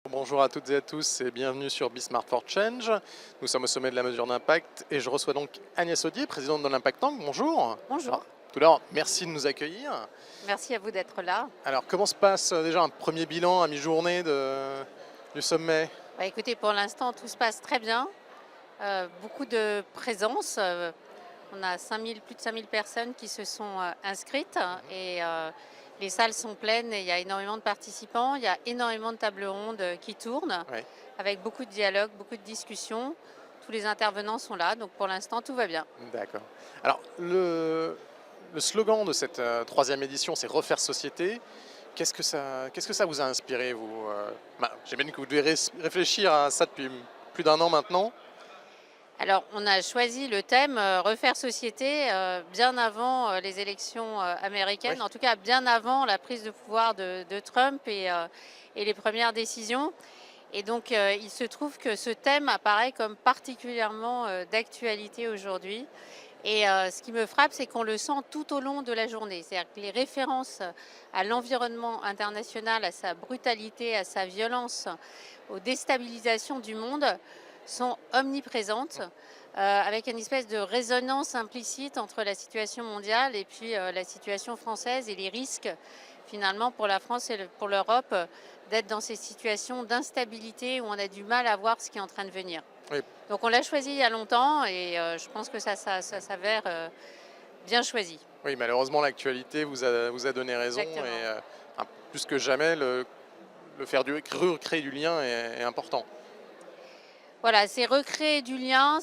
Bonjour à toutes et à tous et bienvenue sur Be Smart for Change. Nous sommes au sommet de la mesure d'impact et je reçois donc Agnès Audier, présidente de l'Impact Tank. Bonjour. Bonjour. Alors, tout d'abord, merci de nous accueillir. Merci à vous d'être là. Alors, comment se passe déjà un premier bilan à mi-journée du sommet? Écoutez, pour l'instant, tout se passe très bien. Beaucoup de présence. On a plus de 5000 personnes qui se sont inscrites et les salles sont pleines et il y a énormément de participants. Il y a énormément de tables rondes qui tournent avec beaucoup de dialogues, beaucoup de discussions. Tous les intervenants sont là, donc pour l'instant, tout va bien. D'accord. Alors, le slogan de cette troisième édition, c'est Refaire Société. Qu'est-ce que ça vous a inspiré, vous J'imagine que vous devez réfléchir à ça depuis plus d'un an maintenant. Alors, on a choisi le thème Refaire Société bien avant les élections américaines, en tout cas bien avant la prise de pouvoir de Trump et les premières décisions. Et donc, il se trouve que ce thème apparaît comme particulièrement d'actualité aujourd'hui. Et ce qui me frappe, c'est qu'on le sent tout au long de la journée. C'est-à-dire que les références à l'environnement international, à sa brutalité, à sa violence, aux déstabilisations du monde sont omniprésentes, avec une espèce de résonance implicite entre la situation mondiale et puis la situation française et les risques finalement pour la France et pour l'Europe d'être dans ces situations d'instabilité où on a du mal à voir ce qui est en train de venir. Oui. Donc on l'a choisi il y a longtemps et je pense que ça s'avère bien choisi. Oui, malheureusement, l'actualité vous a donné raison. Exactement. Et plus que jamais, le faire recréer du lien est important. Voilà, c'est recréer du lien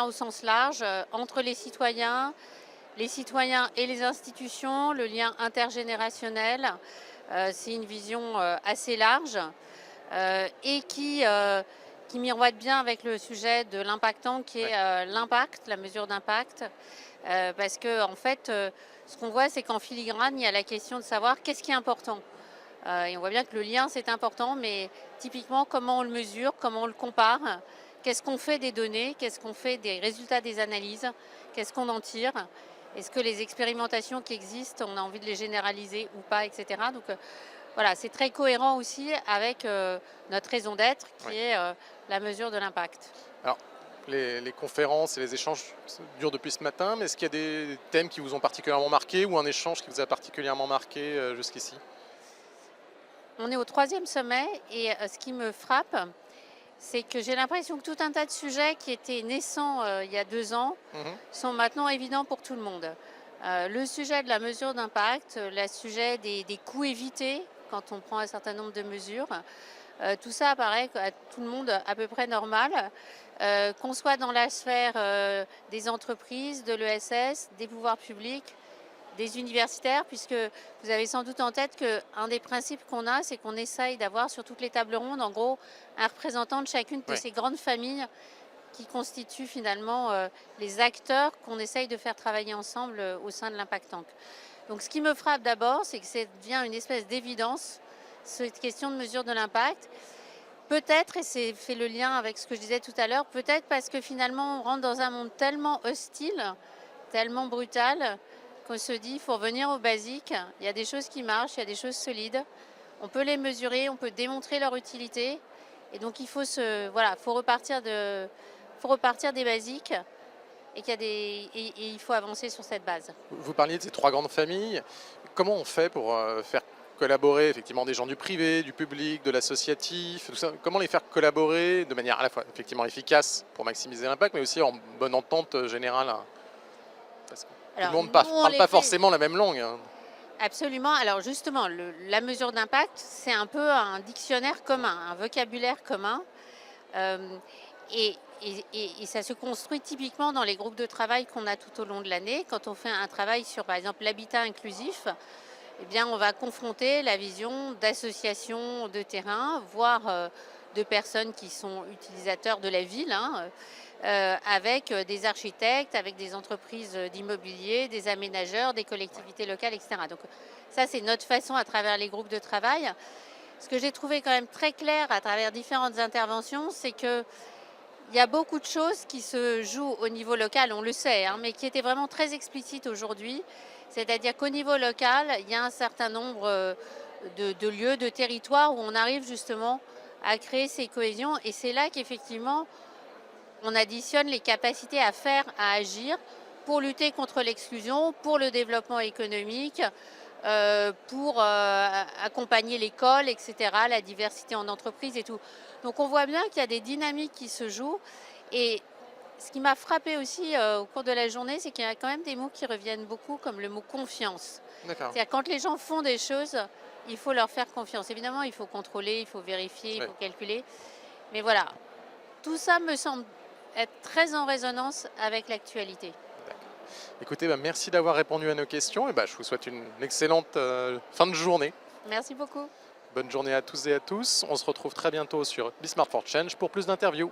au sens large entre les citoyens et les institutions, le lien intergénérationnel. C'est une vision assez large et qui miroite bien avec le sujet de l'impact tank qui est l'impact, la mesure d'impact. Parce que en fait, ce qu'on voit, c'est qu'en filigrane, il y a la question de savoir qu'est-ce qui est important. Et on voit bien que le lien, c'est important, mais typiquement, comment on le mesure, comment on le compare, qu'est-ce qu'on fait des données, qu'est-ce qu'on fait des résultats des analyses, qu'est-ce qu'on en tire, est-ce que les expérimentations qui existent, on a envie de les généraliser ou pas, etc. Donc voilà, c'est très cohérent aussi avec notre raison d'être, qui est la mesure de l'impact. Alors, les conférences et les échanges durent depuis ce matin, mais est-ce qu'il y a des thèmes qui vous ont particulièrement marqué ou un échange qui vous a particulièrement marqué jusqu'ici? On est au 3e sommet et ce qui me frappe, c'est que j'ai l'impression que tout un tas de sujets qui étaient naissants il y a 2 ans sont maintenant évidents pour tout le monde. Le sujet de la mesure d'impact, le sujet des coûts évités quand on prend un certain nombre de mesures, tout ça apparaît à tout le monde à peu près normal. Qu'on soit dans la sphère des entreprises, de l'ESS, des pouvoirs publics, des universitaires, puisque vous avez sans doute en tête qu'un des principes qu'on a, c'est qu'on essaye d'avoir sur toutes les tables rondes, en gros, un représentant de chacune de ces grandes familles qui constituent finalement les acteurs qu'on essaye de faire travailler ensemble au sein de l'Impact Tank. Donc ce qui me frappe d'abord, c'est que ça devient une espèce d'évidence, cette question de mesure de l'impact. Peut-être, et c'est fait le lien avec ce que je disais tout à l'heure, peut-être parce que finalement on rentre dans un monde tellement hostile, tellement brutal, qu'on se dit, il faut revenir aux basiques, il y a des choses qui marchent, il y a des choses solides, on peut les mesurer, on peut démontrer leur utilité, et donc il faut repartir des basiques, et il faut avancer sur cette base. Vous parliez de ces 3 grandes familles. Comment on fait pour faire collaborer effectivement des gens du privé, du public, de l'associatif, tout ça? Comment les faire collaborer de manière à la fois effectivement efficace pour maximiser l'impact, mais aussi en bonne entente générale? Parce que tout le monde ne parle pas forcément la même langue. Absolument. Alors justement, la mesure d'impact, c'est un peu un dictionnaire commun, un vocabulaire commun. Et ça se construit typiquement dans les groupes de travail qu'on a tout au long de l'année. Quand on fait un travail sur, par exemple, l'habitat inclusif, eh bien, on va confronter la vision d'associations de terrain, voire de personnes qui sont utilisateurs de la ville, avec des architectes, avec des entreprises d'immobilier, des aménageurs, des collectivités locales, etc. Donc ça, c'est notre façon à travers les groupes de travail. Ce que j'ai trouvé quand même très clair à travers différentes interventions, c'est que il y a beaucoup de choses qui se jouent au niveau local, on le sait, hein, mais qui étaient vraiment très explicites aujourd'hui. C'est-à-dire qu'au niveau local, il y a un certain nombre de lieux, de territoires où on arrive justement à créer ces cohésions. Et c'est là qu'effectivement, on additionne les capacités à faire, à agir pour lutter contre l'exclusion, pour le développement économique, pour accompagner l'école, etc., la diversité en entreprise et tout. Donc on voit bien qu'il y a des dynamiques qui se jouent. Et ce qui m'a frappé aussi au cours de la journée, c'est qu'il y a quand même des mots qui reviennent beaucoup, comme le mot confiance. D'accord. C'est-à-dire quand les gens font des choses, il faut leur faire confiance. Évidemment, il faut contrôler, il faut vérifier, il Ouais. faut calculer. Mais voilà, tout ça me semble être très en résonance avec l'actualité. Écoutez, merci d'avoir répondu à nos questions et je vous souhaite une excellente fin de journée. Merci beaucoup. Bonne journée à tous et à tous. On se retrouve très bientôt sur Be Smart for Change pour plus d'interviews.